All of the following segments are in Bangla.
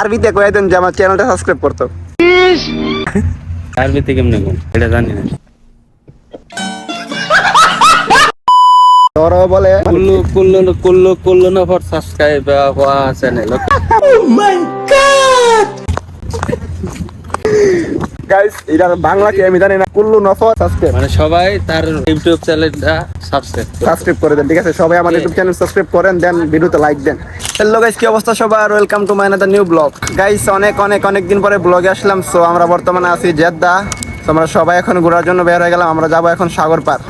আরবিতে কয়ে দেন যে আমার চ্যানেলটা সাবস্ক্রাইব করতো। আরবিতে কেমনে কোন এটা জানি না। ওরাও বলে কুল্লু কুল্লু কুল্লু কুল্লু না ফর সাবস্ক্রাইব ওয়া চ্যানেল। গাইস এটা বাংলা কি আমি জানি না, কুল্লু নফর সাবস্ক্রাইব মানে সবাই তার ইউটিউব চ্যানেলটা সাবস্ক্রাইব করে দেন, ঠিক আছে? সবাই আমার ইউটিউব চ্যানেল সাবস্ক্রাইব করেন, দেন ভিডিওতে লাইক দেন। হ্যালো গাইস, কি অবস্থা সবার? Welcome to my another new blog. Guys অনেক দিন পরে ব্লগে আসলাম। সো আমরা বর্তমানে আছি জেদ্দা। তো আমরা সবাই এখন ঘোরার জন্য বের হয়ে গেলাম। আমরা যাবো এখন সাগর পার।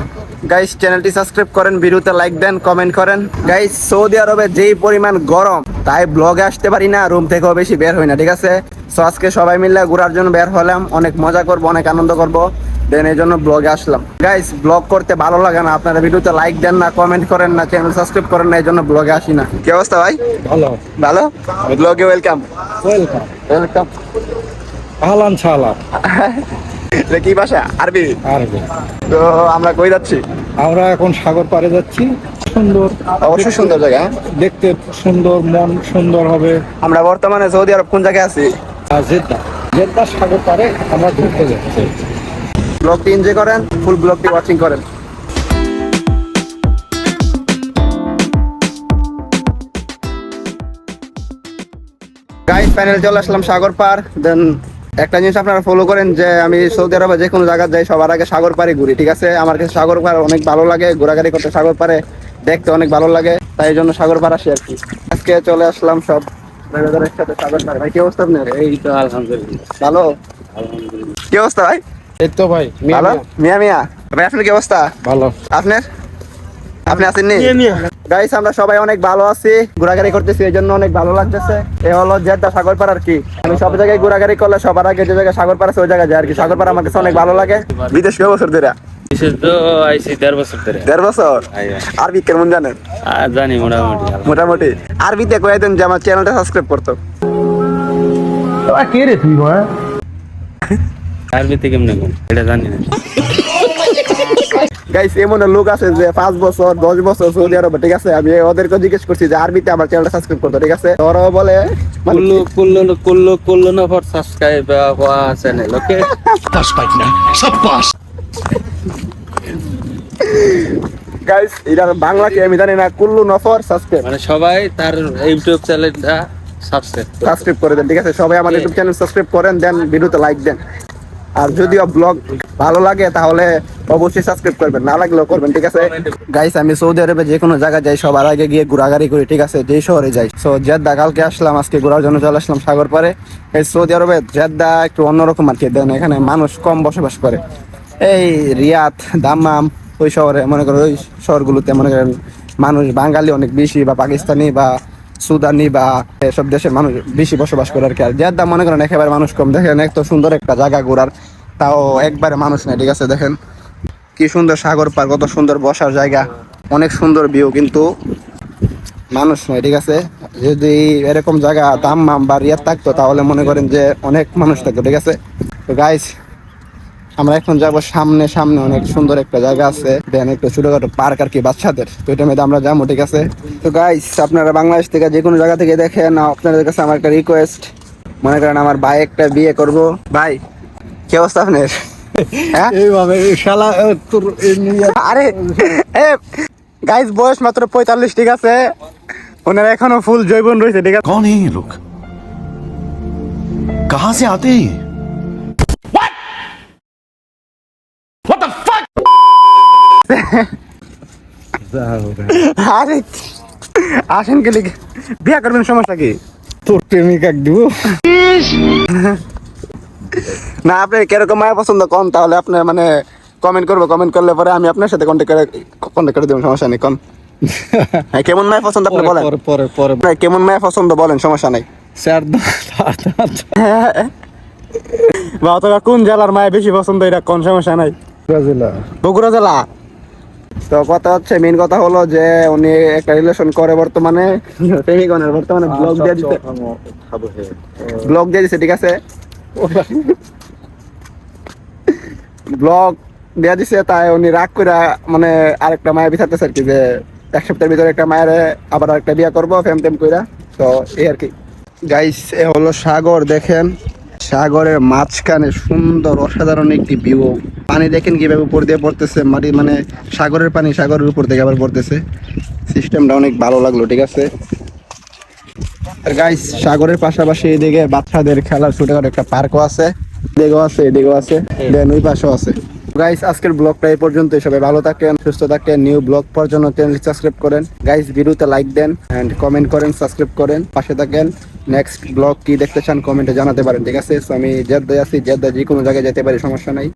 গাইস চ্যানেলটি সাবস্ক্রাইব করেন, ভিডিওতে লাইক দেন, কমেন্ট করেন। গাইস সৌদি আরবে যেই পরিমাণ গরম, তাই ব্লগে আসতে পারি না, রুম থেকেও বেশি বের হই না, ঠিক আছে? সো আজকে সবাই মিলে ঘোরার জন্য বের হলাম, অনেক মজা করব, অনেক আনন্দ করব, দেন এই জন্য ব্লগে আসলাম। গাইস ব্লগ করতে ভালো লাগে না, আপনারা ভিডিওতে লাইক দেন না, কমেন্ট করেন না, চ্যানেল সাবস্ক্রাইব করেন না, এই জন্য ব্লগে আসি না। কি অবস্থা ভাই? ভালো ভালো। ব্লগে ওয়েলকাম। Welcome welcome. আহলান সাহলান। এটা কি ভাষা? আরবি। আরবি। তো আমরা কই যাচ্ছি? আমরা এখন সাগর পাড়ে যাচ্ছি। সুন্দর, অবশ্যই সুন্দর জায়গা। দেখতে সুন্দর, মন সুন্দর হবে। আমরা বর্তমানে সৌদি আরব কোন জায়গায় আছি? জেদ্দা জেদ্দা সাগর পাড়ে আমরা ঘুরতে যাচ্ছি। ব্লগটি এনজয় করেন, ফুল ব্লগটি ওয়াচিং করেন। গাইস ফাইনালি চলে আসলাম সাগর পার। দেন একটা জিনিস আপনারা ফলো করেন যে আমি সৌদি আরবে যে কোনো জায়গায় যাই সবার আগে সাগর পাড়ে ঘুরি, ঠিক আছে? আমার কাছে সাগর পাড় অনেক ভালো লাগে, ঘোরাঘুরি করতে সাগর পাড়ে দেখতে অনেক ভালো লাগে, তাই এই জন্য সাগর পাড় আসি আর কি। আজকে চলে আসলাম সব ব্রাদারের সাথে সাগর পাড়ে। ভাই কি অবস্থা আপনার? এই তো আলহামদুলিল্লাহ ভালো। আলহামদুলিল্লাহ। কি অবস্থা ভাই? এই তো ভাই, ভালো। মিয়া মিয়া ভাই আপনার কি অবস্থা? ভালো। আপনার? আপনি আছেননি? গাইস আমরা সবাই অনেক ভালো আছি, ঘোরাঘুরি করতেছি, এই জন্য অনেক ভালো লাগতেছে। এ হলো জেদ্দা সাগর পাড় আর কি। আমি সব জায়গায় ঘোরাঘুরি করলে সবার আগে যে জায়গায় সাগর পাড় আছে ওই জায়গায় যাই আর কি। সাগর পাড় আমার কাছে অনেক ভালো লাগে। বিদেশ কয় বছর ধরে? বিশেষ তো আইসি 1.5 বছর ধরে। 1.5 বছর। আইয়া। আরবি কেমন জানেন? আর জানি মোটামুটি মোটামুটি। আরবিতে কয়ে দেন যে আমার চ্যানেলটা সাবস্ক্রাইব করতো। কে রে তুই ভাই? আরবিতে কেমনে কোন এটা জানি না। গাইস এমন লোক আছে যে 5 বছর 10 বছর সৌদি আরবে, ঠিক আছে? আমি ওদেরকে জিজ্ঞেস করছি যে আরবিতে আমার চ্যানেলটা সাবস্ক্রাইব করতো, ঠিক আছে? ওরাও বলে কুল্লু কুল্লু কুল্লু কুল্লু না ফর সাবস্ক্রাইব ওয়া চ্যানেল। ওকে গাইস এটা বাংলা কি আমি জানি না, কুল্লু নফর সাবস্ক্রাইব মানে সবাই তার ইউটিউব চ্যানেলটা সাবস্ক্রাইব করে দেন, ঠিক আছে? সবাই আমার ইউটিউব চ্যানেল সাবস্ক্রাইব করেন, দেন ভিডিওতে লাইক দেন। আর যদিও ব্লগ ভালো লাগে তাহলে অবশ্যই সাবস্ক্রাইব করবেন, না লাগলেও করবেন, ঠিক আছে? গাইস আমি সৌদি আরবে যে কোনো জায়গায় যাই সবার আগে গিয়ে ঘোরাঘুরি করি, ঠিক আছে? যেই শহরে যাই। সো জেদ্দা কালকে আসলাম, আজকে ঘোরার জন্য চলে আসলাম সাগর পারে। এই সৌদি আরবে জেদ্দা একটু অন্যরকম আর কি। দেন এখানে মানুষ কম বসবাস করে। এই রিয়াদ, দাম্মাম ওই শহরে মনে করেন, ওই শহরগুলোতে মনে করেন মানুষ বাঙালি অনেক বেশি, বা পাকিস্তানি বা সুদানি বা এসব দেশের মানুষ বেশি বসবাস করে আর কি। আর জেদ্দা মনে করেন একেবারে মানুষ কম। দেখেন এত সুন্দর একটা জায়গা ঘোরার, তাও একবারে মানুষ নেই, ঠিক আছে? দেখেন কি সুন্দর সাগর পার, কত সুন্দর বসার জায়গা, অনেক সুন্দর ভিউ, কিন্তু মানুষ নয়, ঠিক আছে? যদি এরকম জায়গা দাম্মাম বা রিয়াদ থাকতো তাহলে মনে করেন যে অনেক মানুষ থাকতো, ঠিক আছে? তো গাইস আমরা এখন যাবো সামনে অনেক সুন্দর একটা জায়গা আছে, দেন একটু ছোটখাটো পার্ক আর কি বাচ্চাদের, তো এটার মধ্যে আমরা যাবো, ঠিক আছে? তো গাইস আপনারা বাংলাদেশ থেকে যে কোনো জায়গা থেকে দেখেন, আপনাদের কাছে আমার একটা রিকোয়েস্ট, মনে করেন আমার ভাই একটা বিয়ে করব। ভাই কি অবস্থা আপনার? হ্যাঁ এইভাবে শালা তোর আরে গাইস বয়স মাত্র 45, ঠিক আছে? ওনার এখনো ফুল জৈবন রয়েছে, ঠিক আছে? कौन है ये लोग? कहां से आते हैं ये? আরে আসেন গেলে বিয়ে করবেন, সমস্যা কি? তোর প্রেমিক এক দিব। না আপনি কিরকম মায়া পছন্দ কোন, তাহলে আপনি মানে কমেন্ট করবো, কমেন্ট করলে পরে আমি আপনার সাথে কন্ট্যাক্ট করে দেবো, সমস্যা নেই। কোন হ্যাঁ কেমন মায়া পছন্দ আপনি বলেন? পরে পরে পরে আপনার কেমন মায়া পছন্দ বলেন, সমস্যা নাই। বা অথবা কোন জেলার মায়া বেশি পছন্দ এটা কোন, সমস্যা নাই। বগুড়া জেলা। তো কথা হচ্ছে, মেইন কথা হলো যে উনি একটা রিলেশন করে বর্তমানে, প্রেমিকগণের বর্তমানে ব্লগ দিয়ে দিছে, ঠিক আছে? ব্লগ দেয়া দিছে, তাই উনি রাগ করে মানে আরেকটা মায়া বিচারতেছে আর কি, যে 1 সপ্তাহের ভিতরে একটা মায়ের আবার আরেকটা বিয়া করবো ফেম টেম কইরা। তো এই আর কি। গাইস এ হলো সাগর, দেখেন সাগরের মাঝখানে সুন্দর অসাধারণ একটি ভিউ। পানি দেখেন কিভাবে উপর দিয়ে পড়তেছে, মাটি মানে সাগরের পানি সাগরের উপর থেকে আবার পড়তেছে। সিস্টেমটা অনেক ভালো লাগলো, ঠিক আছে। আর গাইস সাগরের পাশাপাশি এদিকে বাচ্চাদের খেলার ছোটখাটো একটা পার্কও আছে, এদিকেও আছে দেন ওই পাশেও আছে। গাইস আজকের ব্লগটা এই পর্যন্ত, সবাই ভালো থাকেন, সুস্থ থাকেন। নিউ ব্লগ পাওয়ার জন্য চ্যানেল সাবস্ক্রাইব করেন গাইস, ভিডিওতে লাইক দেন এন্ড কমেন্ট করেন, সাবস্ক্রাইব করেন, পাশে থাকেন। নেক্সট ব্লগ কি দেখতে চান কমেন্টে জানাতে পারেন, ঠিক আছে। So, আমি জেদ্দায় আছি, জেদ্দা যে কোনো জায়গায় যেতে পারি, সমস্যা নাই।